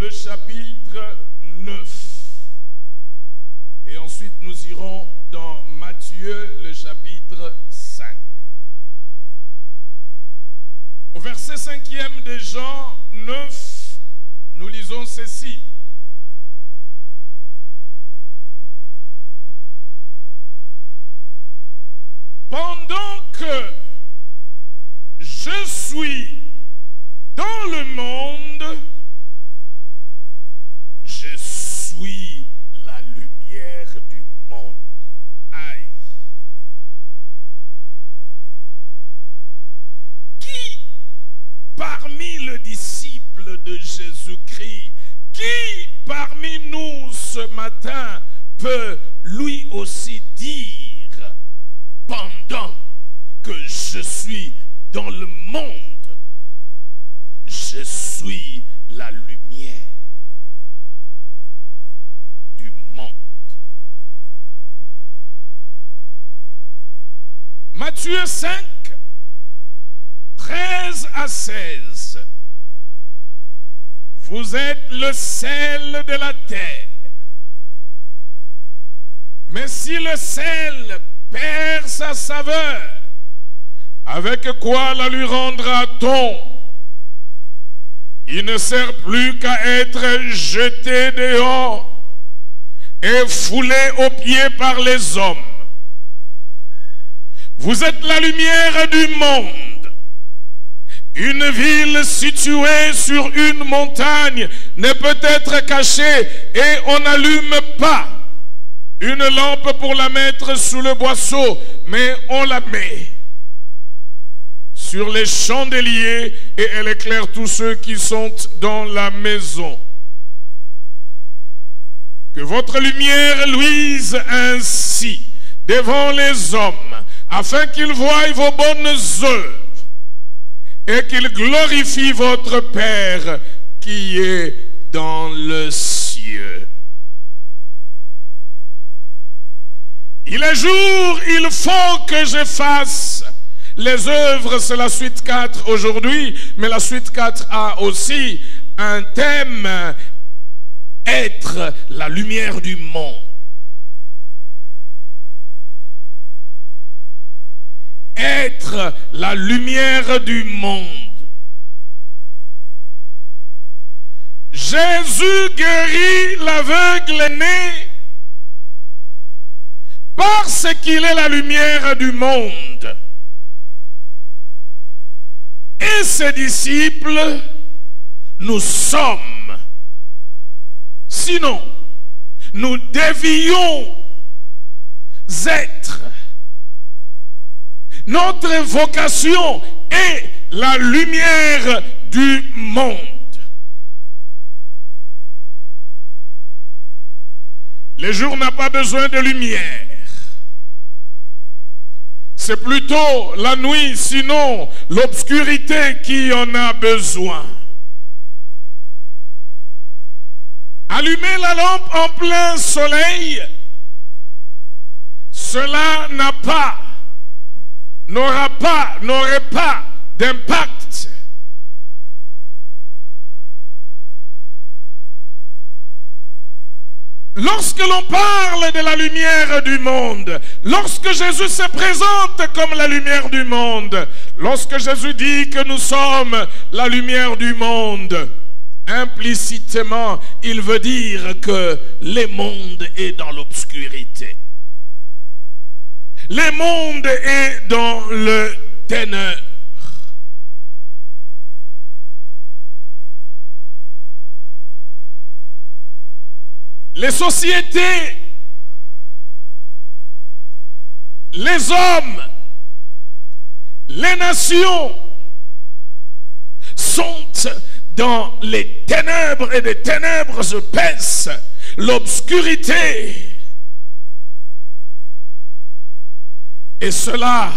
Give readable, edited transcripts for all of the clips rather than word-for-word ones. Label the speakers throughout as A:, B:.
A: le chapitre 9. Et ensuite nous irons dans Matthieu, le chapitre 5. Au verset 5e de Jean 9, nous lisons ceci. Pendant que je suis dans le monde, je suis la lumière du monde. Aïe. Qui parmi les disciples de Jésus-Christ, qui parmi nous ce matin peut lui aussi dire, pendant que je suis dans le monde, je suis la lumière du monde. Matthieu 5, 13 à 16. Vous êtes le sel de la terre. Mais si le sel perd sa saveur, avec quoi la lui rendra-t-on? Il ne sert plus qu'à être jeté dehors et foulé aux pieds par les hommes. Vous êtes la lumière du monde. Une ville située sur une montagne ne peut être cachée et on n'allume pas une lampe pour la mettre sous le boisseau, mais on la met sur les chandeliers et elle éclaire tous ceux qui sont dans la maison. Que votre lumière luise ainsi devant les hommes, afin qu'ils voient vos bonnes œuvres et qu'ils glorifient votre Père qui est dans le ciel. Il est jour, il faut que je fasse les œuvres. C'est la suite 4 aujourd'hui, mais la suite 4 a aussi un thème: être la lumière du monde. Être la lumière du monde. Jésus guérit l'aveugle né parce qu'il est la lumière du monde. Et ses disciples, nous sommes. Sinon, nous devions être. Notre vocation est la lumière du monde. Le jour n'a pas besoin de lumière. C'est plutôt la nuit, sinon l'obscurité qui en a besoin. Allumer la lampe en plein soleil, cela n'aurait pas d'impact. Lorsque l'on parle de la lumière du monde, lorsque Jésus se présente comme la lumière du monde, lorsque Jésus dit que nous sommes la lumière du monde, implicitement, il veut dire que le monde est dans l'obscurité. Le monde est dans le ténèbre. Les sociétés, les hommes, les nations sont dans les ténèbres et des ténèbres épaisses, l'obscurité. Et cela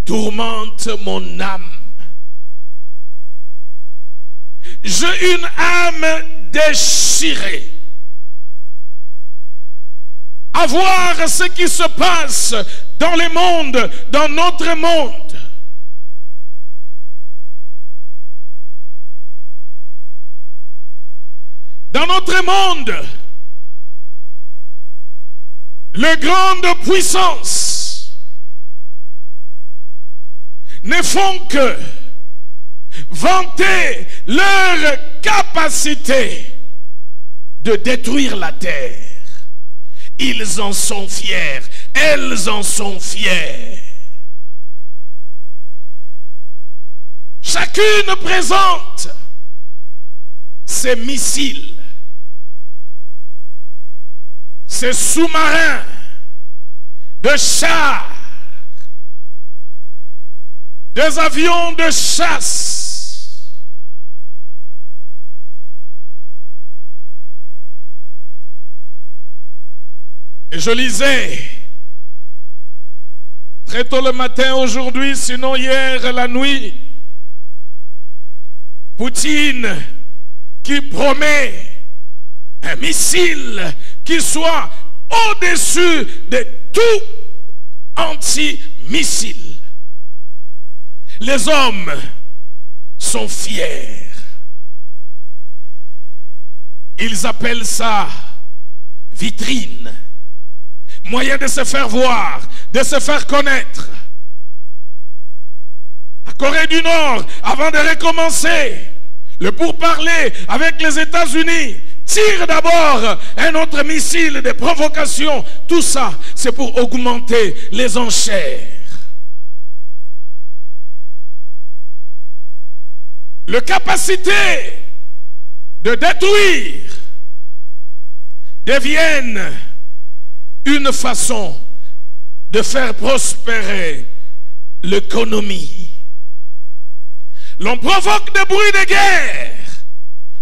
A: tourmente mon âme. J'ai une âme déchirée à voir ce qui se passe dans le monde, dans notre monde. Dans notre monde, les grandes puissances ne font que vanter leur capacité de détruire la terre. Ils en sont fiers, elles en sont fières. Chacune présente ses missiles, ses sous-marins de chars, des avions de chasse. Et je lisais très tôt le matin aujourd'hui, sinon hier la nuit, Poutine qui promet un missile qui soit au-dessus de tout anti-missile. Les hommes sont fiers. Ils appellent ça vitrine, moyen de se faire voir, de se faire connaître. La Corée du Nord, avant de recommencer le pourparler avec les États-Unis, tire d'abord un autre missile de provocation. Tout ça, c'est pour augmenter les enchères. La capacité de détruire devienne une façon de faire prospérer l'économie. L'on provoque des bruits de guerre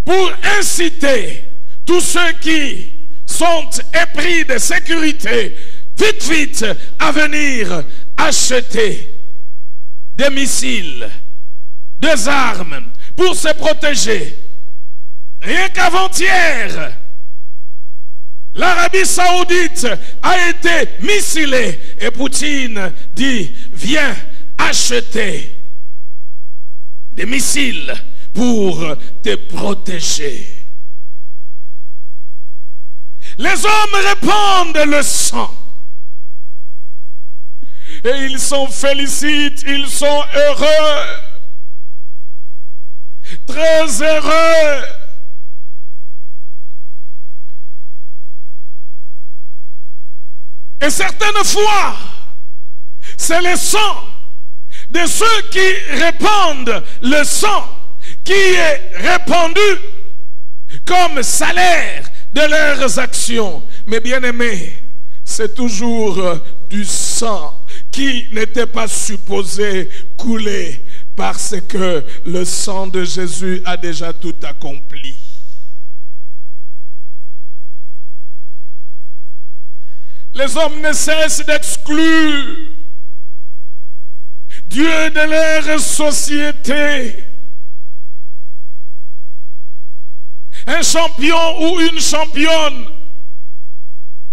A: pour inciter tous ceux qui sont épris de sécurité vite à venir acheter des missiles, des armes pour se protéger. Rien qu'avant-hier, l'Arabie Saoudite a été missilée et Poutine dit: viens acheter des missiles pour te protéger. Les hommes répandent le sang et ils sont félicites, ils sont heureux, très heureux. Et certaines fois, c'est le sang de ceux qui répandent le sang qui est répandu comme salaire de leurs actions. Mais bien aimés, c'est toujours du sang qui n'était pas supposé couler, parce que le sang de Jésus a déjà tout accompli. Les hommes ne cessent d'exclure Dieu de leur société. Un champion ou une championne,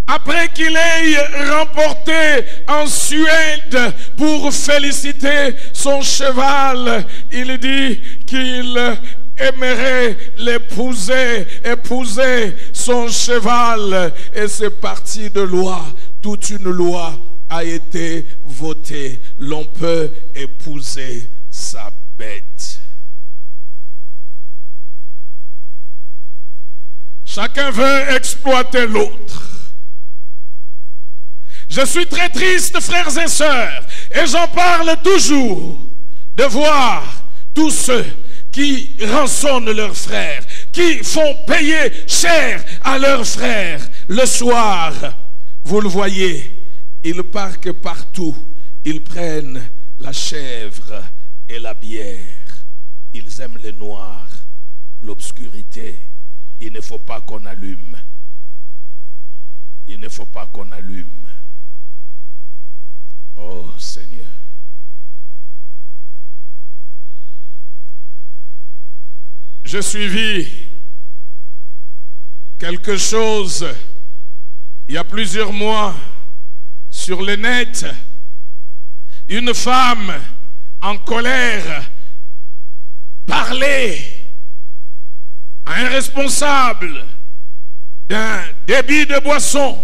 A: après qu'il ait remporté en Suède pour féliciter son cheval, il dit qu'il aimerait l'épouser, épouser son cheval. Et c'est parti de loi. Toute une loi a été votée. L'on peut épouser sa bête. Chacun veut exploiter l'autre. Je suis très triste, frères et sœurs, et j'en parle toujours, de voir tous ceux qui rançonnent leurs frères, qui font payer cher à leurs frères. Le soir, vous le voyez, ils parquent partout, ils prennent la chèvre et la bière. Ils aiment le noir, l'obscurité. Il ne faut pas qu'on allume. Il ne faut pas qu'on allume. Oh Seigneur. J'ai suivi quelque chose il y a plusieurs mois sur le net. Une femme en colère parlait à un responsable d'un débit de boisson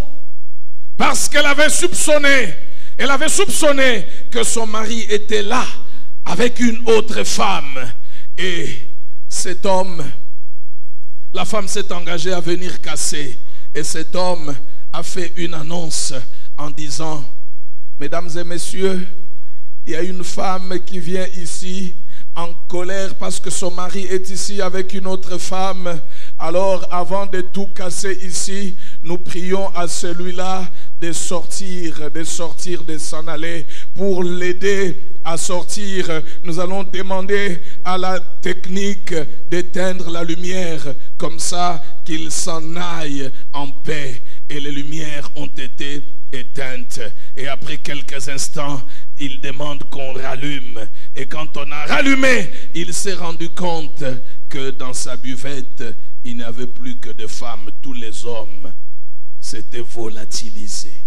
A: parce qu'elle avait soupçonné que son mari était là avec une autre femme. Et cet homme, la femme s'est engagée à venir casser. Et cet homme a fait une annonce en disant: mesdames et messieurs, il y a une femme qui vient ici en colère parce que son mari est ici avec une autre femme. Alors avant de tout casser ici, nous prions à celui-là de sortir, de s'en aller. Pour l'aider à sortir, nous allons demander à la technique d'éteindre la lumière, comme ça qu'il s'en aille en paix. Et les lumières ont été éteintes. Et après quelques instants, il demande qu'on rallume. Et quand on a rallumé, il s'est rendu compte que dans sa buvette, il n'y avait plus que des femmes. Tous les hommes s'étaient volatilisés.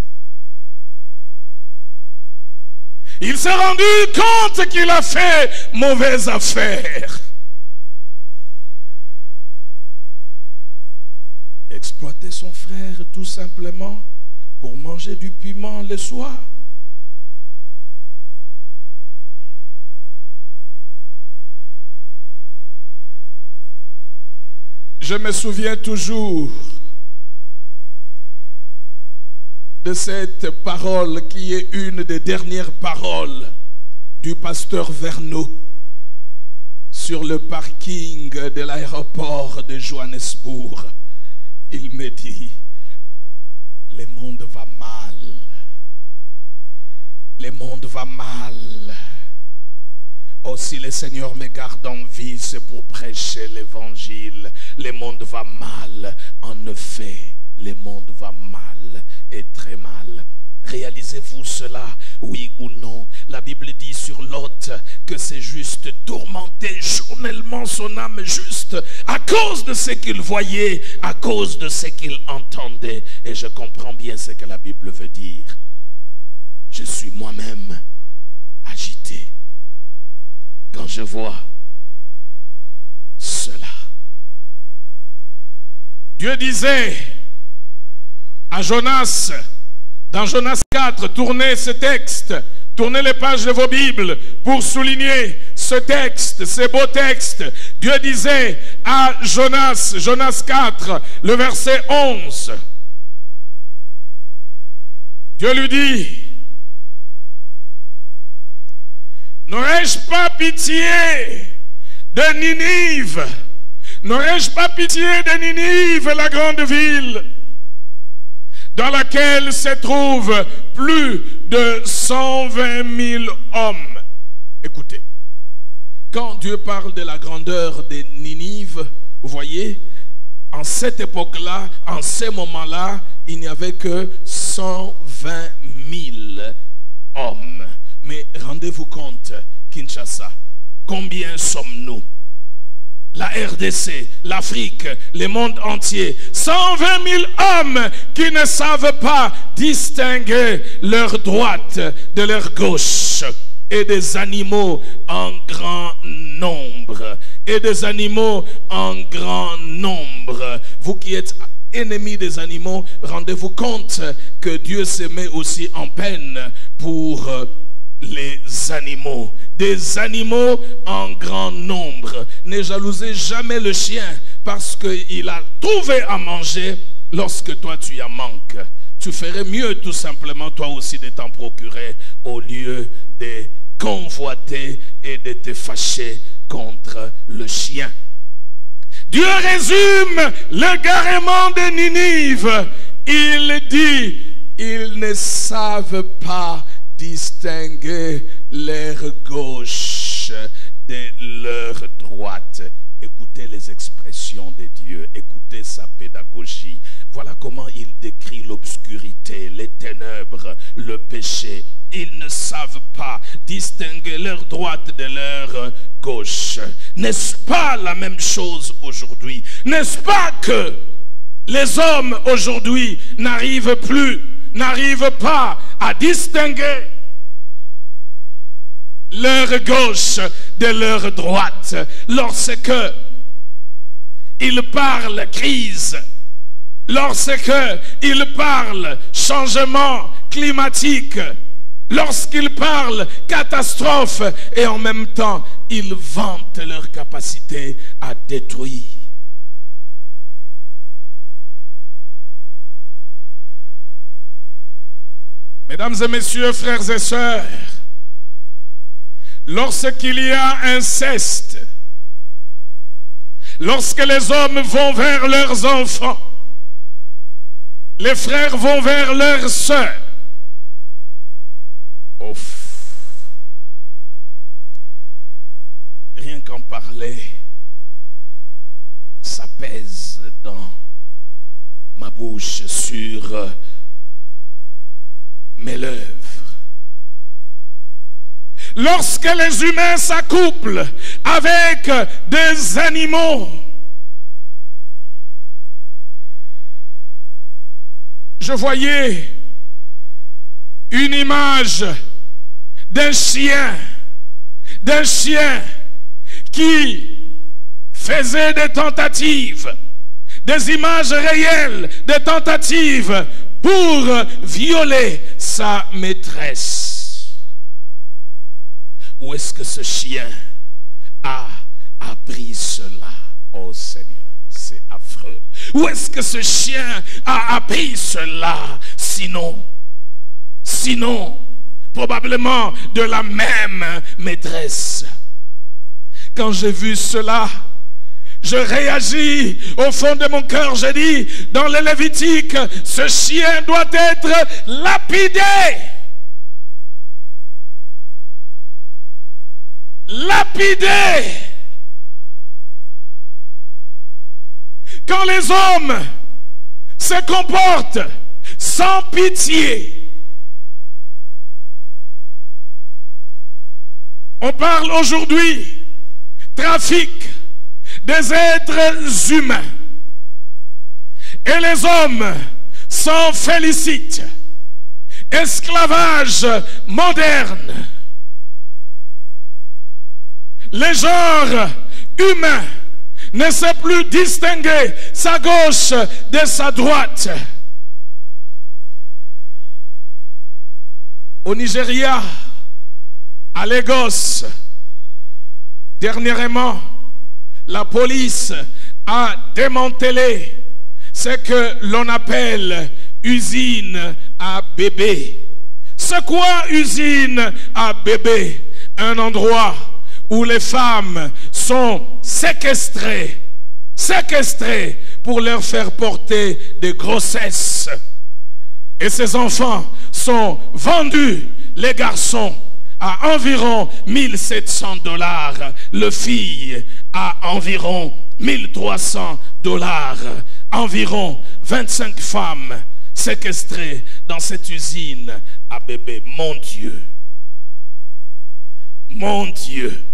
A: Il s'est rendu compte qu'il a fait mauvaise affaire. Exploiter son frère tout simplement pour manger du piment le soir. Je me souviens toujours de cette parole qui est une des dernières paroles du pasteur Verneau sur le parking de l'aéroport de Johannesburg. Il me dit: le monde va mal. Le monde va mal. Oh, si le Seigneur me garde en vie, c'est pour prêcher l'évangile. Le monde va mal. En effet, le monde va mal et très mal. Réalisez-vous cela, oui ou non? La Bible dit sur Lot que c'est juste tourmenter journellement son âme juste à cause de ce qu'il voyait, à cause de ce qu'il entendait. Et je comprends bien ce que la Bible veut dire. Je suis moi-même agité quand je vois cela. Dieu disait à Jonas, dans Jonas 4, tournez ce texte, tournez les pages de vos Bibles pour souligner ce texte, ces beaux textes. Dieu disait à Jonas, Jonas 4, le verset 11, Dieu lui dit: n'aurais-je pas pitié de Ninive? N'aurais-je pas pitié de Ninive, la grande ville dans laquelle se trouvent plus de 120 000 hommes? Écoutez, quand Dieu parle de la grandeur de Ninive, vous voyez, en cette époque-là, en ces moments-là, il n'y avait que 120 000 hommes. Mais rendez-vous compte, Kinshasa, combien sommes-nous? La RDC, l'Afrique, le monde entier, 120 000 hommes qui ne savent pas distinguer leur droite de leur gauche. Et des animaux en grand nombre. Et des animaux en grand nombre. Vous qui êtes ennemis des animaux, rendez-vous compte que Dieu se met aussi en peine pour les animaux. Des animaux en grand nombre. Ne jalousez jamais le chien parce qu'il a trouvé à manger lorsque toi tu en manques. Tu ferais mieux tout simplement toi aussi de t'en procurer au lieu de convoiter et de te fâcher contre le chien. Dieu résume le garement de Ninive. Il dit: ils ne savent pas distinguer leur gauche de leur droite. Écoutez les expressions de Dieu, écoutez sa pédagogie. Voilà comment il décrit l'obscurité, les ténèbres, le péché. Ils ne savent pas distinguer leur droite de leur gauche. N'est-ce pas la même chose aujourd'hui? N'est-ce pas que les hommes aujourd'hui n'arrivent pas à distinguer leur gauche de leur droite? Lorsque il parle crise, lorsque il parle changement climatique, lorsqu'ils parlent catastrophe, et en même temps, ils vantent leur capacité à détruire. Mesdames et messieurs, frères et sœurs, lorsqu'il y a inceste, lorsque les hommes vont vers leurs enfants, les frères vont vers leurs sœurs, rien qu'en parler, ça pèse dans ma bouche sur mes lèvres. Lorsque les humains s'accouplent avec des animaux, je voyais une image d'un chien qui faisait des tentatives, des images réelles, des tentatives pour violer sa maîtresse. Où est-ce que ce chien a appris cela? Oh Seigneur, c'est affreux. Où est-ce que ce chien a appris cela? Sinon, probablement de la même maîtresse. Quand j'ai vu cela, je réagis au fond de mon cœur. J'ai dit, dans le Lévitique, ce chien doit être lapidé. Lapidé. Quand les hommes se comportent sans pitié, on parle aujourd'hui trafic des êtres humains, et les hommes s'en félicitent. Esclavage moderne. Le genre humain ne sait plus distinguer sa gauche de sa droite. Au Nigeria, à Lagos, dernièrement, la police a démantelé ce que l'on appelle usine à bébés. C'est quoi usine à bébés? Un endroit où les femmes sont séquestrées pour leur faire porter des grossesses. Et ces enfants sont vendus, les garçons, à environ 1700 $, le fille à environ 1300 $. Environ 25 femmes séquestrées dans cette usine à bébés. Mon Dieu, mon Dieu.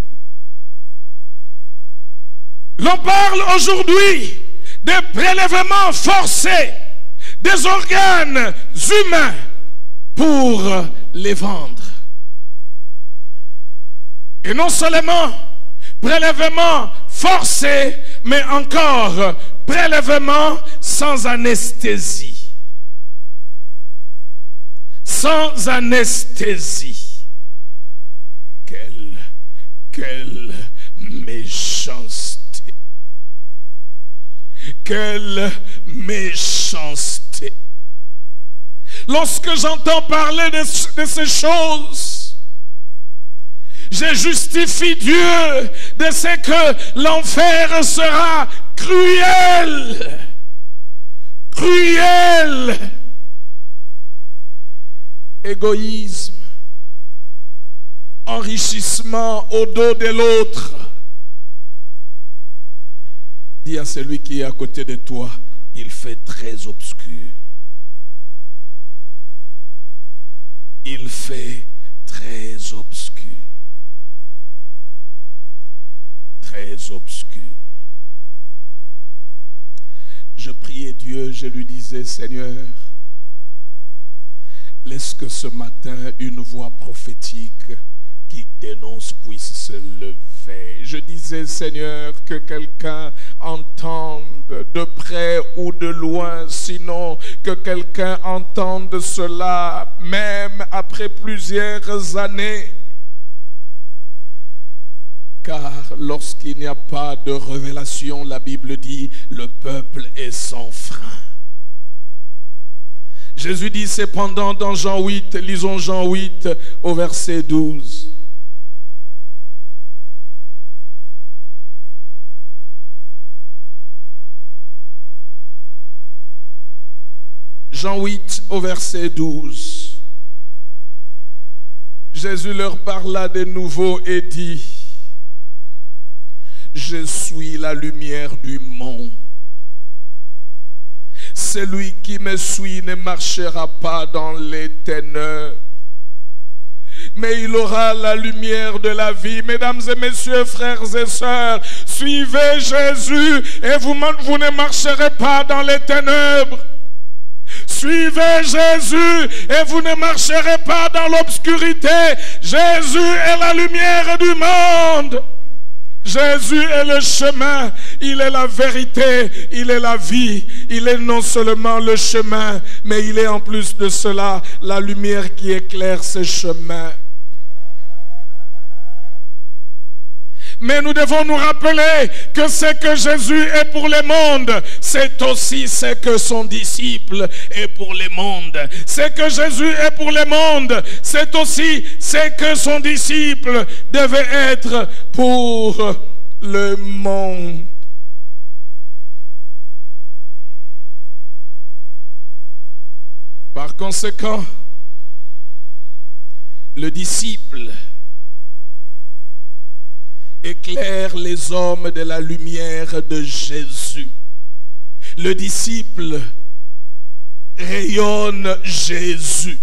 A: L'on parle aujourd'hui des prélèvements forcés des organes humains pour les vendre. Et non seulement prélèvement forcé, mais encore prélèvement sans anesthésie. Sans anesthésie. Quelle méchanceté. Quelle méchanceté. Lorsque j'entends parler de ces choses, je justifie Dieu de ce que l'enfer sera cruel. Cruel. Égoïsme. Enrichissement au dos de l'autre. Dis à celui qui est à côté de toi, il fait très obscur. Il fait très obscur. Très obscur. Je priais Dieu, je lui disais, Seigneur, laisse que ce matin une voix prophétique qui dénonce puisse se lever. Je disais, Seigneur, que quelqu'un entende de près ou de loin, sinon que quelqu'un entende cela, même après plusieurs années. Car lorsqu'il n'y a pas de révélation, la Bible dit, le peuple est sans frein. Jésus dit cependant dans Jean 8, lisons Jean 8 au verset 12. Jean 8 au verset 12. Jésus leur parla de nouveau et dit, je suis la lumière du monde. Celui qui me suit ne marchera pas dans les ténèbres, mais il aura la lumière de la vie. Mesdames et messieurs, frères et sœurs, suivez Jésus et vous ne marcherez pas dans les ténèbres. Suivez Jésus et vous ne marcherez pas dans l'obscurité. Jésus est la lumière du monde. Jésus est le chemin, il est la vérité, il est la vie. Il est non seulement le chemin, mais il est en plus de cela la lumière qui éclaire ce chemin. Mais nous devons nous rappeler que ce que Jésus est pour le monde, c'est aussi ce que son disciple est pour le monde. Ce que Jésus est pour le monde, c'est aussi ce que son disciple devait être pour le monde. Par conséquent, le disciple éclaire les hommes de la lumière de Jésus. Le disciple rayonne Jésus.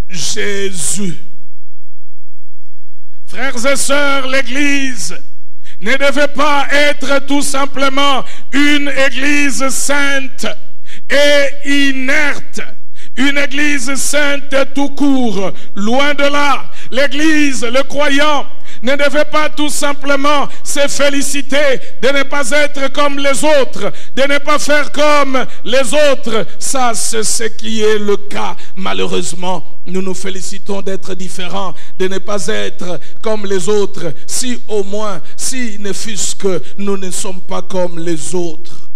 A: Jésus. Frères et sœurs, l'Église ne devait pas être tout simplement une Église sainte et inerte. Une église sainte tout court, loin de là. L'église, le croyant, ne devait pas tout simplement se féliciter de ne pas être comme les autres, de ne pas faire comme les autres. Ça, c'est ce qui est le cas. Malheureusement, nous nous félicitons d'être différents, de ne pas être comme les autres. Si au moins, si ne fût-ce que nous ne sommes pas comme les autres.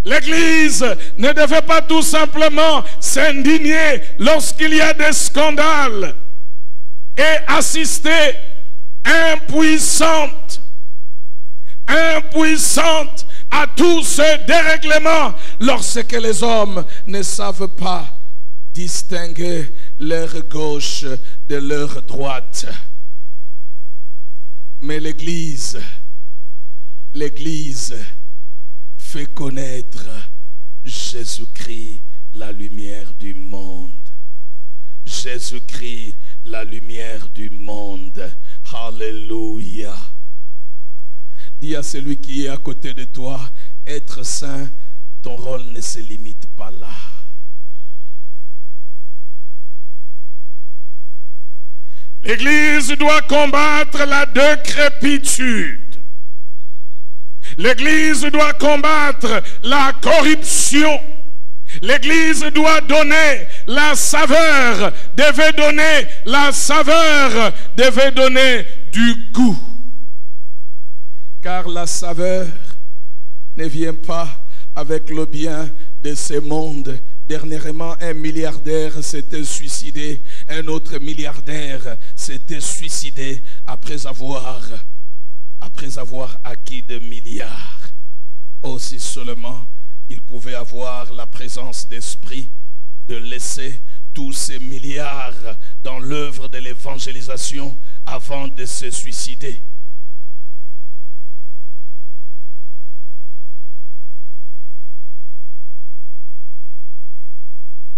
A: L'Église ne devait pas tout simplement s'indigner lorsqu'il y a des scandales et assister impuissante à tous ces dérèglements lorsque les hommes ne savent pas distinguer leur gauche de leur droite. Mais l'Église fait connaître Jésus-Christ, la lumière du monde. Jésus-Christ, la lumière du monde. Alléluia. Dis à celui qui est à côté de toi, être saint, ton rôle ne se limite pas là. L'Église doit combattre la décrépitude. L'Église doit combattre la corruption. L'Église doit donner la saveur, devait donner la saveur, devait donner du goût. Car la saveur ne vient pas avec le bien de ce monde. Dernièrement, un milliardaire s'était suicidé. Un autre milliardaire s'était suicidé après avoir acquis des milliards. Oh, si seulement il pouvait avoir la présence d'esprit de laisser tous ces milliards dans l'œuvre de l'évangélisation avant de se suicider.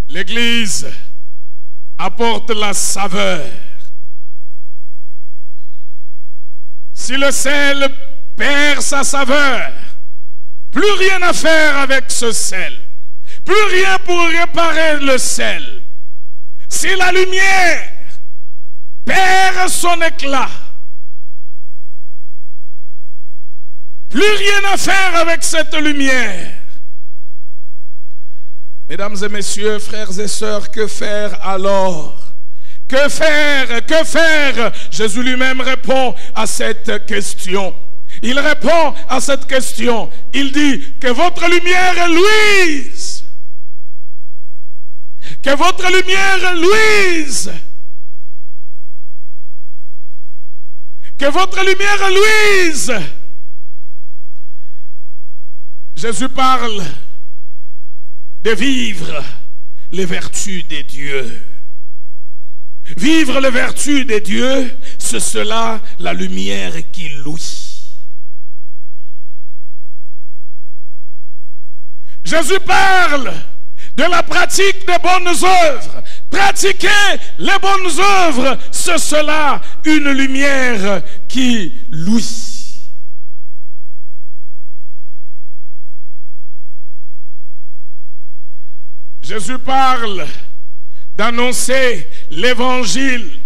A: L'Église apporte la saveur. Si le sel perd sa saveur, plus rien à faire avec ce sel. Plus rien pour réparer le sel. si la lumière perd son éclat, plus rien à faire avec cette lumière. Mesdames et messieurs, frères et sœurs, que faire alors? Que faire? Que faire? Jésus lui-même répond à cette question. Il répond à cette question. Il dit que votre lumière luise. Que votre lumière luise. Que votre lumière luise. Jésus parle de vivre les vertus des dieux. Vivre les vertus des dieux, c'est cela la lumière qui luit. Jésus parle de la pratique des bonnes œuvres. Pratiquer les bonnes œuvres, c'est cela une lumière qui luit. Jésus parle d'annoncer l'évangile.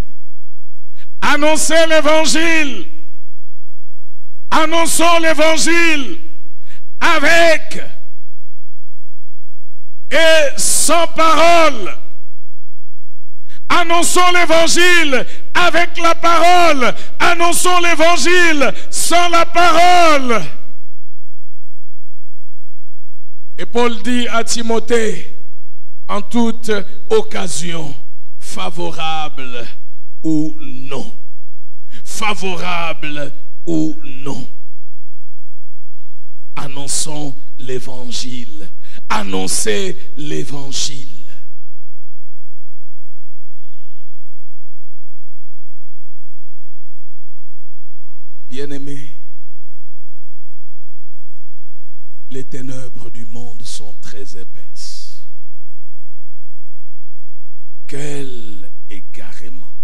A: Annoncer l'évangile. Annonçons l'évangile avec et sans parole. Annonçons l'évangile avec la parole. Annonçons l'évangile sans la parole. Et Paul dit à Timothée, en toute occasion, favorable ou non. Favorable ou non. Annonçons l'évangile. Annoncez l'évangile. Bien-aimés, les ténèbres du monde sont très épaisses. Quel égarement!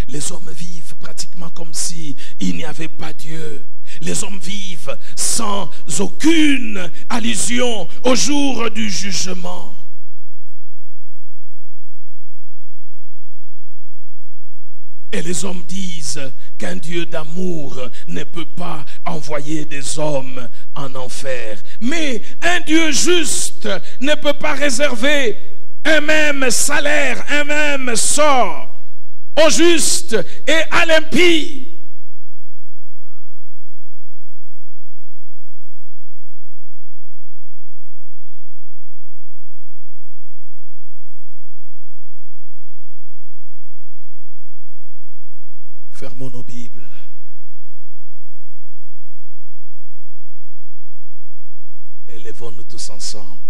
A: Les hommes vivent pratiquement comme si il n'y avait pas Dieu. Les hommes vivent sans aucune allusion au jour du jugement. Et les hommes disent qu'un Dieu d'amour ne peut pas envoyer des hommes en enfer. Mais un Dieu juste ne peut pas réserver un même salaire, un même sort au juste et à l'impie. Fermons nos Bibles. Élevons-nous tous ensemble.